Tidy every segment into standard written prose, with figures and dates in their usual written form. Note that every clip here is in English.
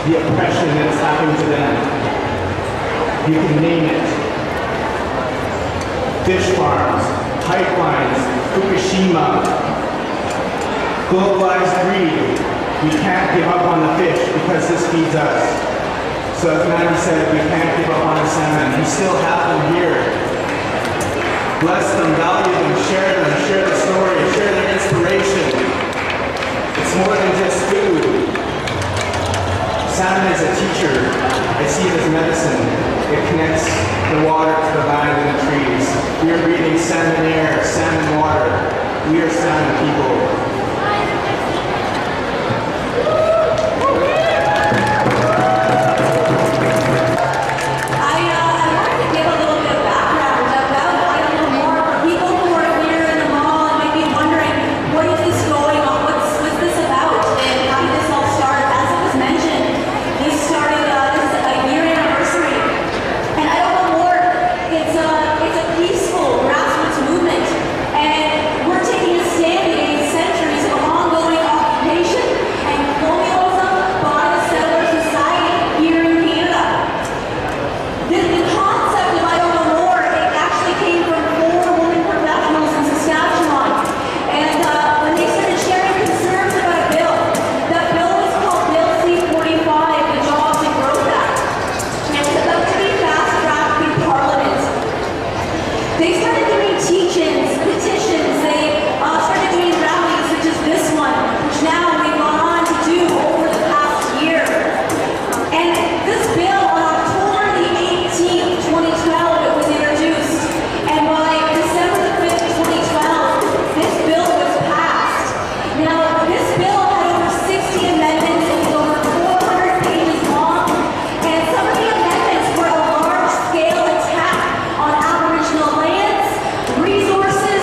the oppression that's happening to them. You can name it. Fish farms, pipelines, Fukushima, globalized greed. We can't give up on the fish because this feeds us. So as Matty said, we can't give up on the salmon. We still have them here. Bless them, value them, share the story, share their inspiration. It's more than just food. Salmon is a teacher. I see it as medicine. It connects the water to the land and the trees. We are breathing salmon air, salmon water. We are salmon people. Resources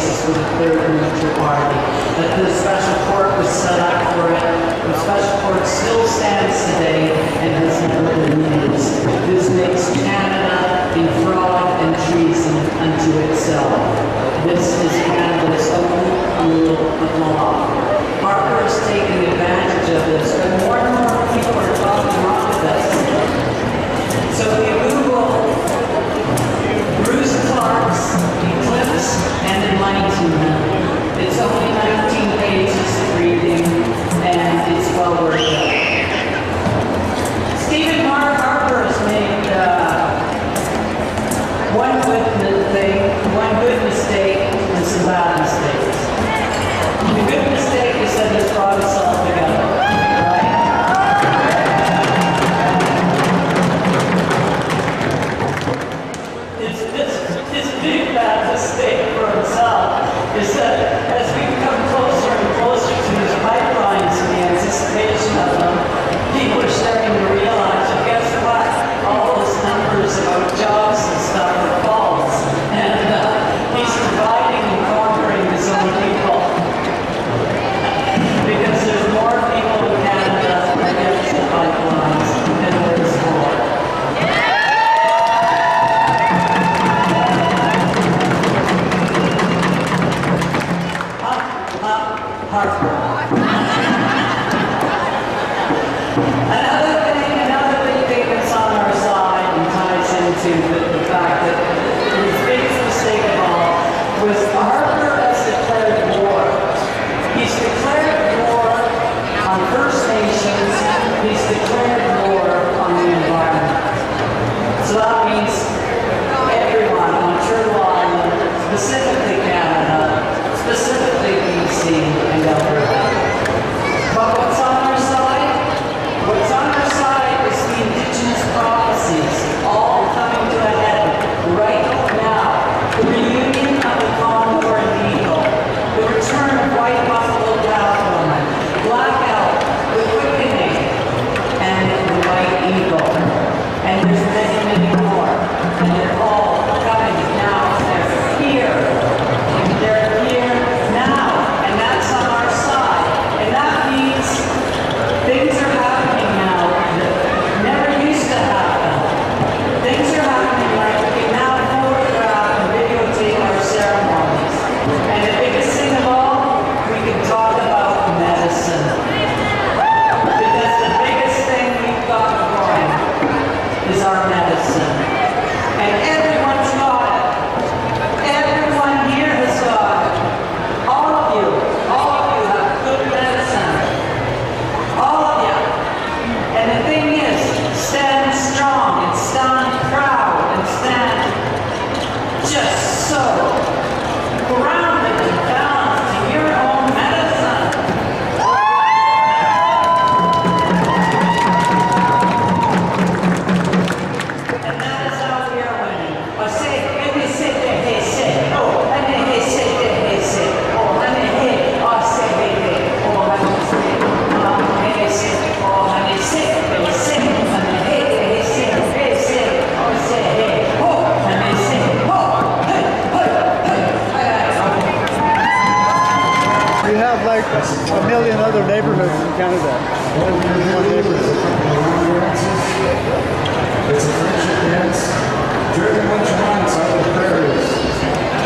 basis for the third major party. That the special court was set up for it. The special court still stands today and has never been used. This makes Canada a fraud and treason unto itself. This is Canada's own rule of law. Harper is taking advantage of this, but more and more people are talking off of this. So if you Google Bruce Clark's Eclipse and Enlightenment, it's only 19 pages of reading, and it's well worth it. Stephen Harper has made one good mistake, and some bad mistakes. The good mistake is that he's brought us all together, right? His big bad mistake for himself is that as we come closer and closer to these pipelines and the anticipation of them, people are starting to realize, well, guess what? All those numbers about jobs and stuff are false. And he's dividing and conquering his own people. Because there's more people in Canada against the pipelines than there is for. Harper. Another big thing that's on our side and ties into the fact that his biggest mistake of all was Harper has declared war. He's declared war on First Nations. He's declared war on the environment. So that means everyone on Turtle Island, specifically Canada, specifically BC and Alberta. But what's on our side? What's on our side is the Indigenous prophecies all coming to a head right now. The reunion of the condor and eagle, the return of white buffalo cattlemen, black elk, the quickening, and the white eagle. And there's many, many more. And they're all coming now. They're here. They're here now. And that's on our side. And that means things are happening now that never used to happen. Things are happening like we can now photograph and videotape our ceremonies. And the biggest thing of all, we can talk about medicine. Because the biggest thing we've got going is our medicine. And everyone's got it. Everyone here has got it. All of you have good medicine. All of you. And the thing is, stand strong and stand proud and stand just so grounded and balanced to your own medicine. And that is how we are winning. I say, and they say, they say, oh, and they say, oh, and they oh, say, oh, and they say, and they say, oh, and they say, and they say, oh, say, oh, and they say, oh, hey. We have like a million other neighborhoods in Canada. It's a friendship dance, driven by giants out of the prairies.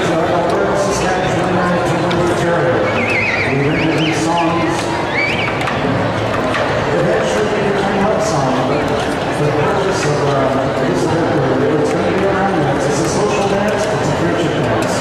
So Alberta, Saskatchewan, and Ontario. We written these songs. Eventually they became love songs, but for the purpose of this event, it's going to be around that. It's a social dance, it's a friendship dance.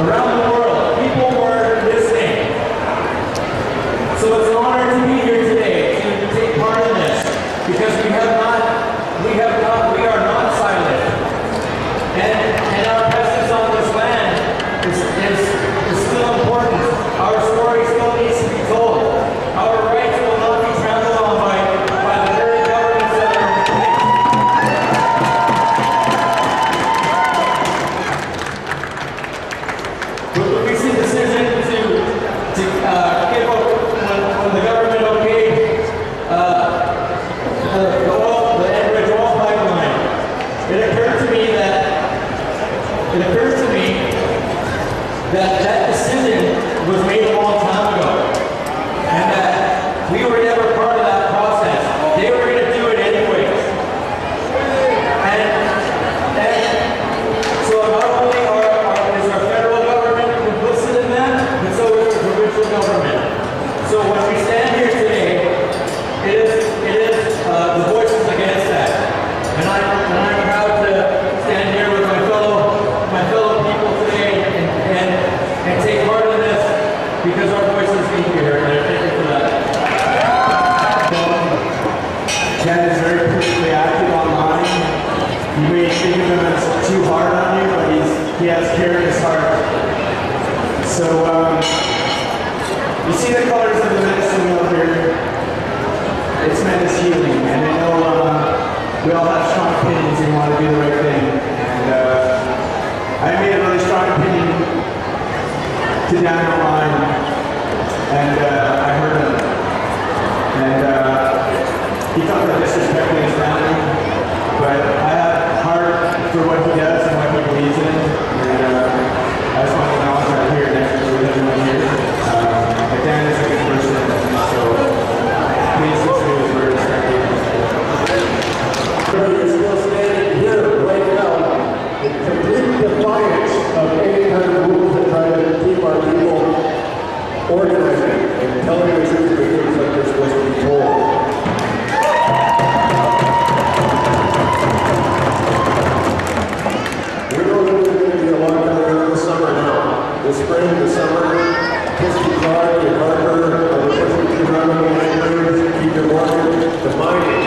around the world, people were listening. So it's an honor to be here today to take part in this, because we are not silent. And our presence on this land is still important. Our story still needs to be told. Our rights will not be trampled on by the very governments that are in place. With the recent decision to give up when the government okayed the Enbridge oil pipeline, it occurred to me that that decision was made a long time ago, and that we were never part of that process. They were going to do it anyways. And so not only is our federal government complicit in that, but so is the provincial government. So when we stand here today, it is the voices against that. And I'm proud to stand here with my fellow people today and take part in this, because our voices need to be heard. And I thank you for that. Ken is very politically active online. You may think of him as too hard on you, but he has care in his heart. So you see the colors of the medicine wheel here. It's meant as healing, and I know we all have strong opinions and want to do the right thing. And I made a really strong opinion to down the line, and I heard him. And he thought that disrespecting his family, but I have heart for what he does and what he believes in. And I just want to acknowledge that here next to everyone here. But Dan is a good person, so please listen to his words. Everybody is still standing here right now in complete defiance of any kind of rules that try to keep our people organizing and telling the truth of things like they're supposed to be told. We know that there's going to be a lot coming out this summer now. The spring, the summer, Christy Clark and Harper are pushing through running anchors, keep it working, the mining.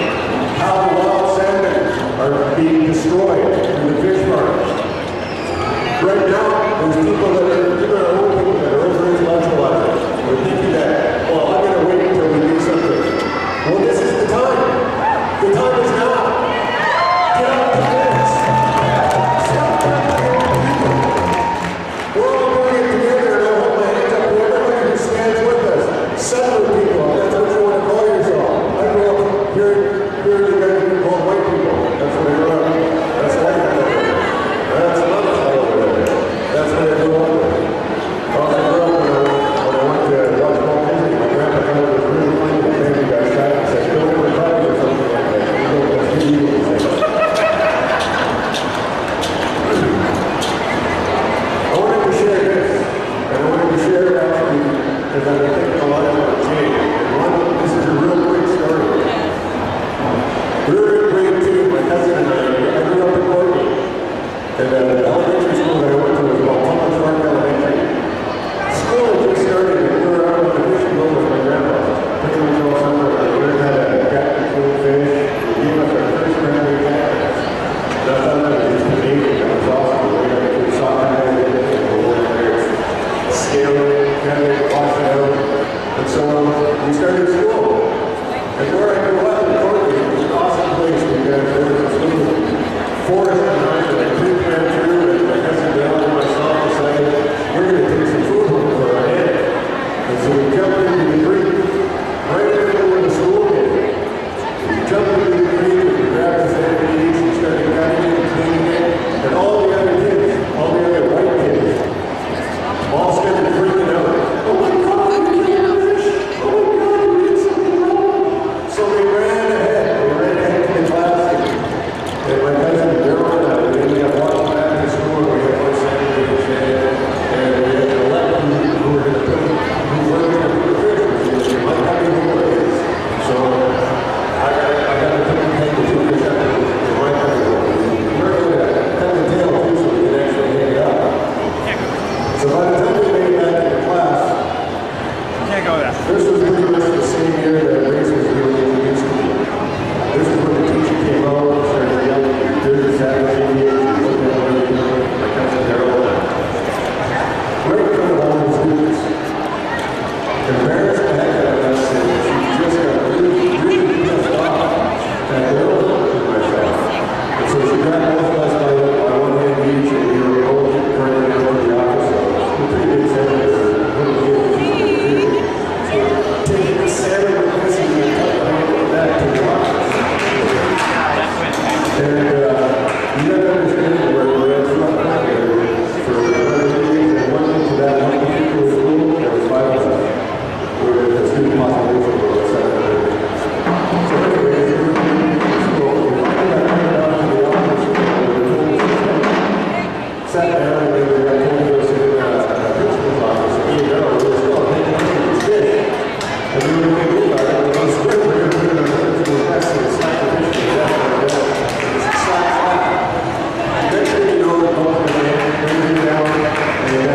How the wild salmon are being destroyed in the fish farms. Right now, there's people that are old people that are over intellectualizing. We're thinking that, well, I'm going to wait until we do something. Well, this is the time. The time is now. Get out to this. Stop that. We're all doing it together, and I hold my hands up to everybody who stands with us. Settler people, that's what you want to call yourself. I grew up here you guys are called white people. That's what I grew up with. That's white people. That's another fellow over there. That's what I grew up with. Also grew up when I went to watch Walt Disney. My grandpa thought it was really funny when the family got shot and said, don't ever try or something like that. You know, that's too evil to say. I wanted to share this. And I wanted to share it actually because I've been thinking a lot about change. This is a real quick story. We were in grade 2, my cousin and I grew up in Portland. And the elementary school that I went to was called Thomas Park Elementary. School had just started and we were out on the fishing boat with my grandpa. Pretty much all summer. We learned how to catch and kill fish. We gave us our first primary catches. And I thought that was just amazing. That was awesome. We got to do soccer and everything. We were there. Scale it, cut it, wash it out. And so we started school. And where I grew up in Portland, it was an awesome place because there was a little forest behind it that creek ran through, and my cousin Dale and myself decided we're going to take some food home for our head. And so we jumped into the creek right in the middle of the school day. We jumped into the creek and we grabbed the sand piece and started cutting it and cleaning it. And all the other kids, all the other white kids, all started freaking out. Oh my God, we killed a fish! Oh my God, we did something wrong! So So by the time we made it back to the class, Can't go there. this was pretty much the same year that race was being introduced to me. This is when the teacher came out and started yelling, "There's Saturday, look at what you're doing." My cousin Daryl, right in front of all the students, embarrassed the heck out of us, and she just got really pissed off that Daryl looked at myself. And so she grabbed both of us by one hand each, and we were both running down to the office. So we're pretty big families. Taking the salad with this and we cut back to the office. And you got to understand that we're at front for 100 years, and one into that one particular school, there was 5 of us. We were at the student population of about 700. So anyways, we were in school, we finally got turned out to the office, sat down, and we got told to go sit in the principal's office, and we were still hanging out with this kid. And we were going to do about it, and on spring, we're going to put it on the principal's desk and sacrificial death on the desk. It's slap, slap. Next thing you know, the ball goes in, brings it down, and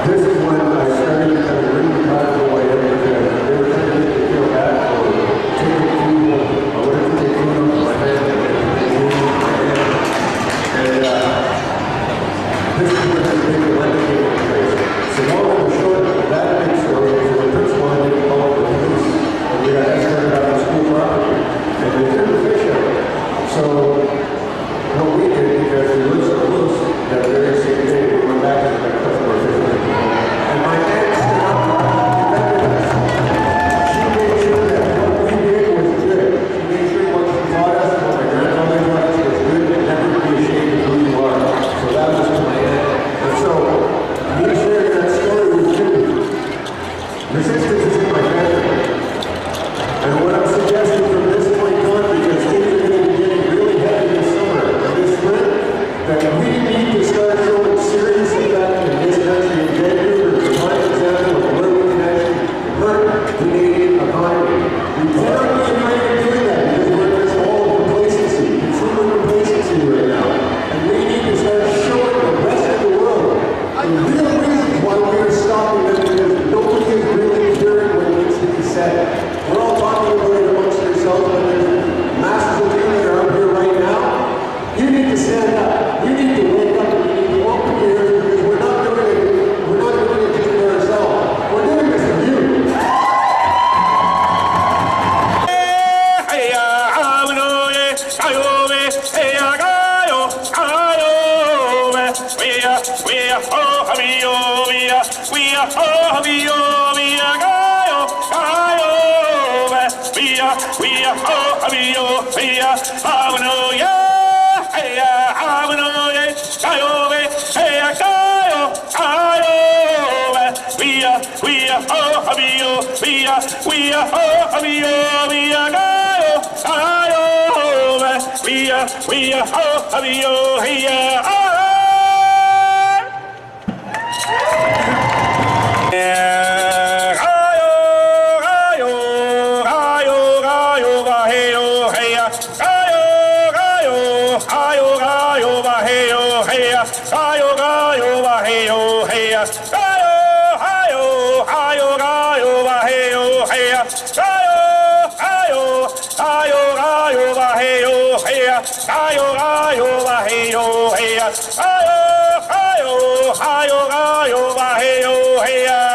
this is when I started to kind of really proud of what I had because they were trying to make me feel bad for taking food, I wanted to take food off my head, and this is where they made the wedding take place. So long and short, that big story is the principal had to call the police, and we got escorted out of school property, and they threw the fish out. So what we did, because we were so close, that very same day, we went back to the customer fishing. And my aunt stood up and defended us. She made sure that what we did was good. She made sure what she taught us, what my grandmother taught us was good, and never be ashamed of who you are. So that was to my aunt. And so, me sharing that story with you, resistance is in my family. And what I'm suggesting from this point on, because things are going to be getting really heavy this summer and this spring, that we need to start showing serious effect in this country and get here to find an example of where we can actually hurt the Canadian economy. We cannot be afraid of doing that because we're in this wall of complacency, consumer complacency right now. And we need to start showing the rest of the world the real reasons why we are stopping them because nobody is really hearing what needs to be said. We're all talking about it amongst ourselves, but there's masses of you that are out here right now. You need to stand up. You need to wake up and you need to open your ears because we're not doing it just for ourselves. We're doing this for you. Ayo, ayo, ayo, ayo, ayo, ayo, ayo,